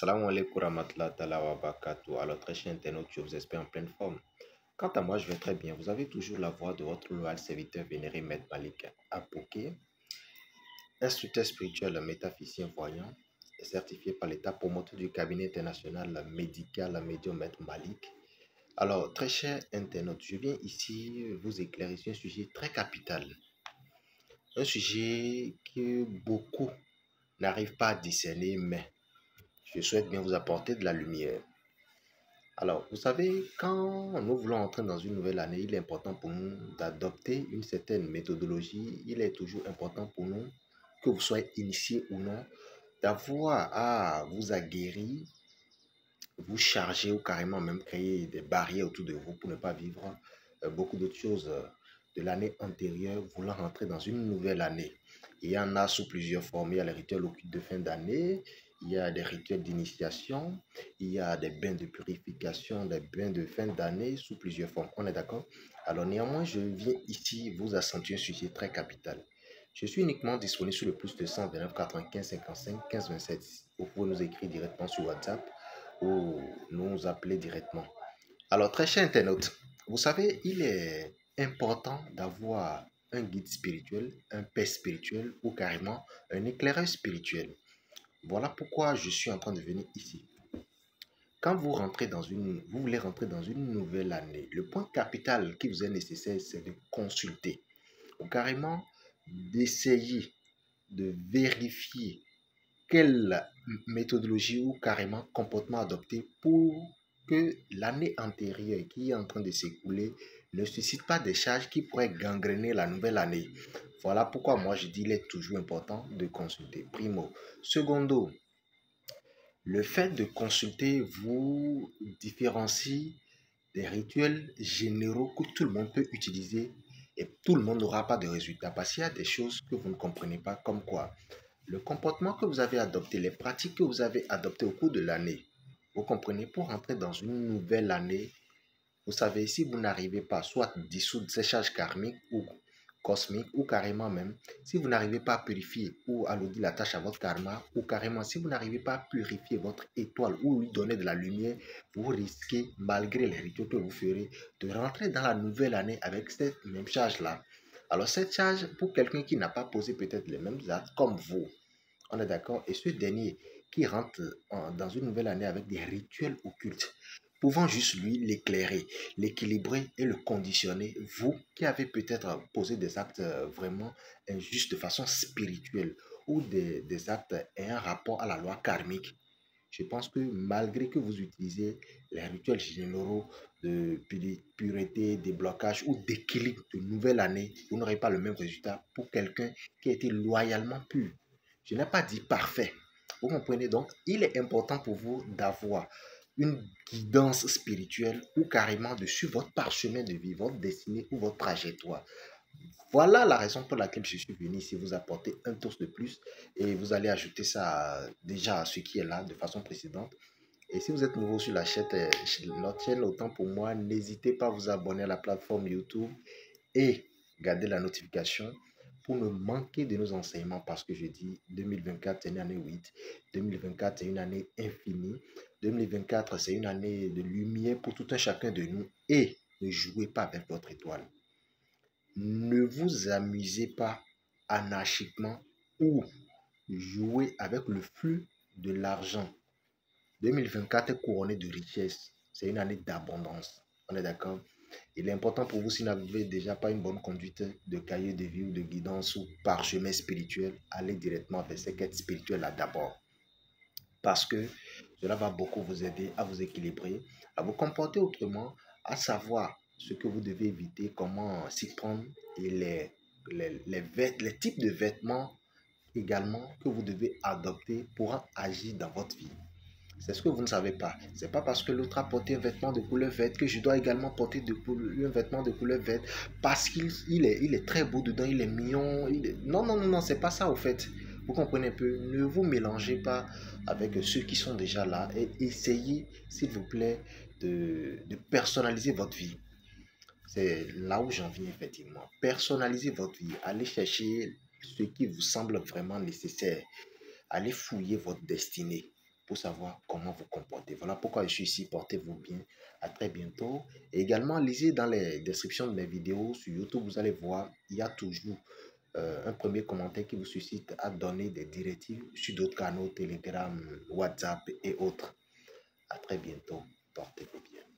Salam alaikum warahmatullahi ta'ala wa barakatuh. Alors, très chers internautes, je vous espère en pleine forme. Quant à moi, je vais très bien. Vous avez toujours la voix de votre loyal serviteur vénéré Maître Malik Apoké, instructeur spirituel, métaphysicien voyant, et certifié par l'État promoteur du cabinet international médical médium Maître Malik. Alors, très chers internautes, je viens ici vous éclairer sur un sujet très capital. Un sujet que beaucoup n'arrivent pas à discerner, mais je souhaite bien vous apporter de la lumière. Alors, vous savez, quand nous voulons entrer dans une nouvelle année, il est important pour nous d'adopter une certaine méthodologie. Il est toujours important pour nous, que vous soyez initié ou non, d'avoir à vous aguerrir, vous charger ou carrément même créer des barrières autour de vous pour ne pas vivre beaucoup d'autres choses de l'année antérieure, voulant rentrer dans une nouvelle année. Il y en a sous plusieurs formes. Il y a les rituels occultes de fin d'année, il y a des rituels d'initiation, il y a des bains de purification, des bains de fin d'année sous plusieurs formes. On est d'accord? Alors néanmoins, je viens ici vous accentuer un sujet très capital. Je suis uniquement disponible sur le plus de 129 95 55 15 27. Vous pouvez nous écrire directement sur WhatsApp ou nous appeler directement. Alors, très cher internaute, vous savez, il est important d'avoir un guide spirituel, un père spirituel ou carrément un éclaireur spirituel. Voilà pourquoi je suis en train de venir ici. Quand vous voulez rentrer dans une nouvelle année, le point capital qui vous est nécessaire, c'est de consulter ou carrément d'essayer de vérifier quelle méthodologie ou carrément comportement adopter pour que l'année antérieure qui est en train de s'écouler ne suscite pas des charges qui pourraient gangréner la nouvelle année. Voilà pourquoi moi je dis qu'il est toujours important de consulter. Primo. Secondo, le fait de consulter vous différencie des rituels généraux que tout le monde peut utiliser et tout le monde n'aura pas de résultat parce qu'il y a des choses que vous ne comprenez pas comme quoi le comportement que vous avez adopté, les pratiques que vous avez adoptées au cours de l'année. Vous comprenez, pour entrer dans une nouvelle année, vous savez, si vous n'arrivez pas soit dissoudre ces charges karmiques ou cosmiques, ou carrément même, si vous n'arrivez pas à purifier ou allouer la tâche à votre karma, ou carrément, si vous n'arrivez pas à purifier votre étoile ou lui donner de la lumière, vous risquez, malgré les rituels que vous ferez, de rentrer dans la nouvelle année avec cette même charge-là. Alors, cette charge, pour quelqu'un qui n'a pas posé peut-être les mêmes actes comme vous, on est d'accord, et ce dernier qui rentre dans une nouvelle année avec des rituels occultes, pouvant juste lui l'éclairer, l'équilibrer et le conditionner, vous qui avez peut-être posé des actes vraiment injustes de façon spirituelle ou des actes ayant rapport à la loi karmique, je pense que malgré que vous utilisez les rituels généraux de pureté, déblocage ou d'équilibre de nouvelle année, vous n'aurez pas le même résultat pour quelqu'un qui a été loyalement pur. Je n'ai pas dit parfait. Vous comprenez donc, il est important pour vous d'avoir une guidance spirituelle ou carrément de suivre votre parchemin de vie, votre destinée ou votre trajectoire. Voilà la raison pour laquelle je suis venu ici vous apporter un toast de plus et vous allez ajouter ça déjà à ce qui est là de façon précédente. Et si vous êtes nouveau sur la chaîne, notre chaîne, autant pour moi, n'hésitez pas à vous abonner à la plateforme YouTube et garder la notification pour ne manquer de nos enseignements parce que je dis 2024 c'est une année 8, 2024 c'est une année infinie, 2024 c'est une année de lumière pour tout un chacun de nous et ne jouez pas avec votre étoile. Ne vous amusez pas anarchiquement ou jouez avec le flux de l'argent. 2024 est couronné de richesse. C'est une année d'abondance. On est d'accord? Il est important pour vous, si vous n'avez déjà pas une bonne conduite de cahier de vie ou de guidance ou parchemin spirituel, allez directement vers cette quête spirituelle-là d'abord. Parce que cela va beaucoup vous aider à vous équilibrer, à vous comporter autrement, à savoir ce que vous devez éviter, comment s'y prendre et les types de vêtements également que vous devez adopter pour agir dans votre vie. C'est ce que vous ne savez pas. C'est pas parce que l'autre a porté un vêtement de couleur verte que je dois également porter un vêtement de couleur verte parce qu'il est très beau dedans, il est mignon. Non, non, non, non, c'est pas ça au fait. Vous comprenez un peu. Ne vous mélangez pas avec ceux qui sont déjà là et essayez, s'il vous plaît, de personnaliser votre vie. C'est là où j'en viens effectivement. Personnalisez votre vie. Allez chercher ce qui vous semble vraiment nécessaire. Allez fouiller votre destinée pour savoir comment vous comporter. Voilà pourquoi je suis ici. Portez-vous bien. À très bientôt. Et également, lisez dans les descriptions de mes vidéos sur YouTube. Vous allez voir, il y a toujours un premier commentaire qui vous suscite à donner des directives sur d'autres canaux, Telegram, WhatsApp et autres. À très bientôt. Portez-vous bien.